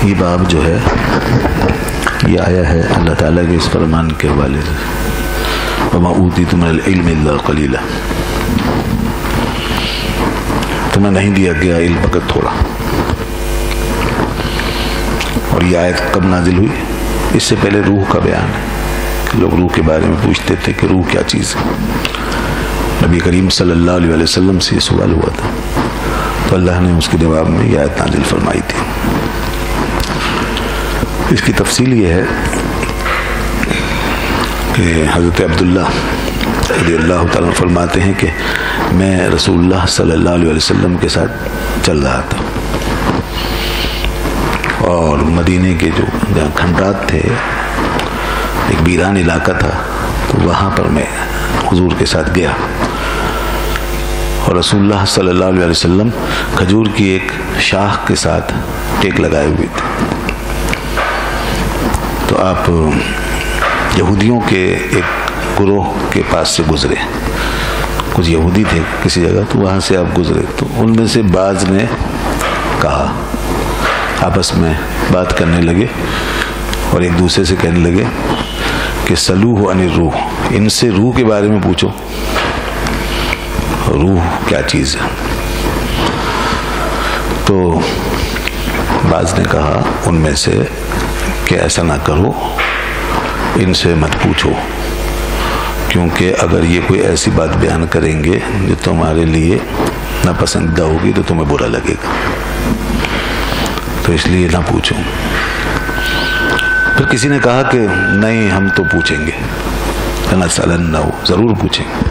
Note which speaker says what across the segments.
Speaker 1: یہ باب جو ہے یہ آیا ہے اللہ تعالیٰ کے اس فرمان کے حوالے سے، وَمَا أُوتِيتُم مِنَ الْعِلْمِ إِلَّا قَلِيلًا، تمہیں نہیں دیا گیا علم مگر تھوڑا۔ اور یہ آیت کب نازل ہوئی؟ اس سے پہلے روح کا بیان ہے کہ لوگ روح کے بارے میں پوچھتے تھے کہ روح کیا چیز ہے۔ نبی کریم صلی اللہ علیہ وسلم سے یہ سوال ہوا تھا تو اللہ نے اس کے جواب میں یہ آیت نازل فرمائی تھی۔ اس کی تفصیل یہ ہے کہ حضرت عبداللہ رضی اللہ تعالیٰ فرماتے ہیں کہ میں رسول اللہ صلی اللہ علیہ وسلم کے ساتھ چل رہا تھا، اور مدینے کے جو جہاں کھنڈرات تھے، ایک ویران علاقہ تھا، تو وہاں پر میں حضور کے ساتھ گیا، اور رسول اللہ صلی اللہ علیہ وسلم کھجور کی ایک شاخ کے ساتھ ٹیک لگائے ہوئے تھے۔ تو آپ یہودیوں کے ایک گروہ کے پاس سے گزرے، کچھ یہودی تھے کسی جگہ، تو وہاں سے آپ گزرے، تو ان میں سے بعض نے کہا، آپس میں بات کرنے لگے اور ایک دوسرے سے کہنے لگے کہ سلوہ عن الروح، ان سے روح کے بارے میں پوچھو، روح کیا چیز ہے۔ تو بعض نے کہا ان میں سے کہ ایسا نہ کرو، ان سے مت پوچھو، کیونکہ اگر یہ کوئی ایسی بات بیان کریں گے جو تمہارے لیے ناپسندیدہ ہوگی تو تمہیں برا لگے گا، تو اس لیے نہ پوچھو۔ پھر کسی نے کہا کہ نہیں، ہم تو پوچھیں گے، لَنَسْأَلَنَّهُ، ضرور پوچھیں گے۔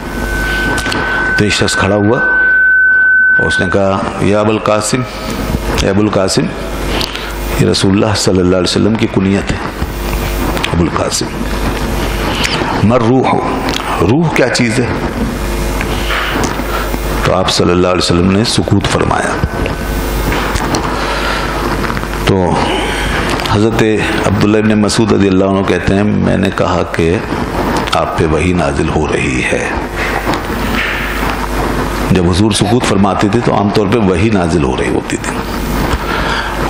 Speaker 1: تو ایک شخص کھڑا ہوا اور اس نے کہا، یا ابو القاسم، اے ابو القاسم، یہ رسول اللہ صلی اللہ علیہ وسلم کی کنیت ہے، ابو القاسم، مر روح، روح کیا چیز ہے؟ تو آپ صلی اللہ علیہ وسلم نے سکوت فرمایا۔ تو حضرت عبداللہ ابن مسعود رضی اللہ عنہ کہتے ہیں، میں نے کہا کہ آپ پہ وحی نازل ہو رہی ہے۔ جب حضور سکوت فرماتے تھے تو عام طور پہ وحی نازل ہو رہی ہوتی تھی،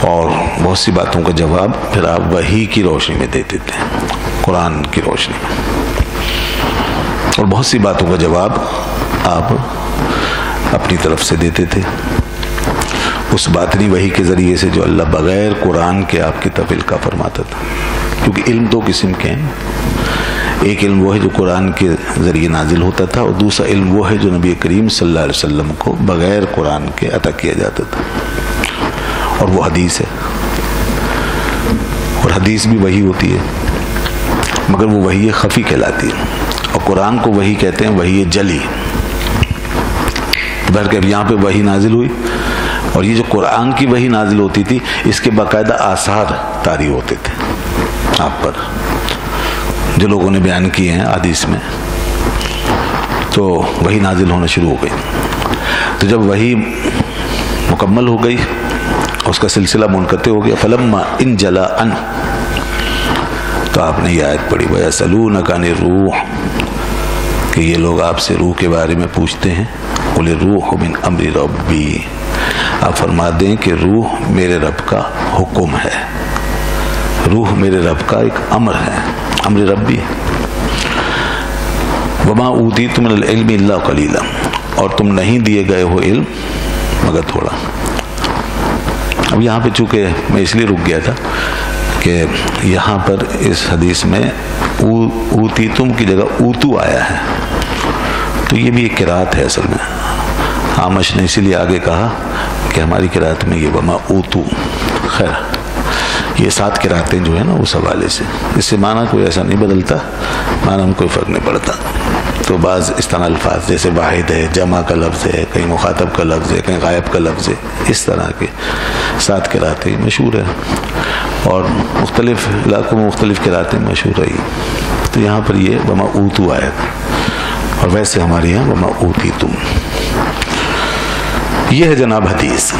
Speaker 1: اور بہت سی باتوں کا جواب پھر آپ وحی کی روشنی میں دیتے تھے، قرآن کی روشنی میں، اور بہت سی باتوں کا جواب آپ اپنی طرف سے دیتے تھے، اس باطنی وحی کے ذریعے سے جو اللہ بغیر قرآن کے آپ کی طرف القاء فرماتا تھا۔ کیونکہ علم دو قسم کے ہیں، ایک علم وہ ہے جو قرآن کے ذریعے نازل ہوتا تھا، اور دوسرا علم وہ ہے جو نبی کریم صلی اللہ علیہ وسلم کو بغیر قرآن کے عطا کیا جاتا تھا، اور وہ حدیث ہے۔ اور حدیث بھی وحی ہوتی ہے، مگر وہ وحی خفی کہلاتی ہے، اور قرآن کو وحی کہتے ہیں، وحی جلی۔ بلکہ اب یہاں پہ وحی نازل ہوئی، اور یہ جو قرآن کی وحی نازل ہوتی تھی، اس کے باقاعدہ آثار طاری ہوتے تھے آپ پر، جو لوگوں نے بیان کیے ہیں حدیث میں۔ تو وحی نازل ہونا شروع ہو گئی۔ تو جب وحی مکمل ہو گئی، اس کا سلسلہ منقطع ہو گیا، فلما ان جلا ان، تو آپ نے یہ آیت پڑھی، وَيَسْأَلُونَكَ عَنِ الرُّوحِ، کہ یہ لوگ آپ سے روح کے بارے میں پوچھتے ہیں، قُلِ الرُّوحُ مِنْ أَمْرِ رَبِّي، آپ فرما دیں کہ روح میرے رب کا حکم ہے، روح میرے رب کا ایک امر ہے، امر ربی۔ وَمَا أُوتِيتُم مِنَ الْعِلْمِ إِلَّا قَلِيلًا، اور تم نہیں دیے گئے ہو علم مگر تھوڑا۔ اب یہاں پہ چونکہ میں اس لیے رک گیا تھا کہ یہاں پر اس حدیث میں اوتیتم کی جگہ اوتو آیا ہے، تو یہ بھی ایک قرات ہے اصل میں۔ عامش نے اسی لیے آگے کہا کہ ہماری قرات میں یہ وما اوتو، خیر یہ 7 قراتیں جو ہیں نا اس حوالے سے، اس سے معنی کوئی ایسا نہیں بدلتا، معنی میں کوئی فرق نہیں پڑتا۔ تو بعض اس طرح الفاظ جیسے واحد ہے، جمع کا لفظ ہے، کہیں مخاطب کا لفظ ہے، کہیں غائب کا لفظ ہے، اس طرح کے 7 قراتیں مشہور ہیں، اور مختلف علاقوں میں مختلف قراتیں مشہور رہی۔ تو یہاں پر یہ وما اوتو آیا تھا، اور ویسے ہمارے یہاں وما اوتیتم۔ یہ ہے جناب حدیث۔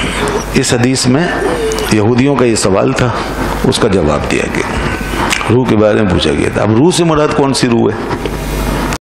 Speaker 1: اس حدیث میں یہودیوں کا یہ سوال تھا، اس کا جواب دیا گیا، روح کے بارے میں پوچھا گیا تھا۔ اب روح سے مراد کون سی روح ہے؟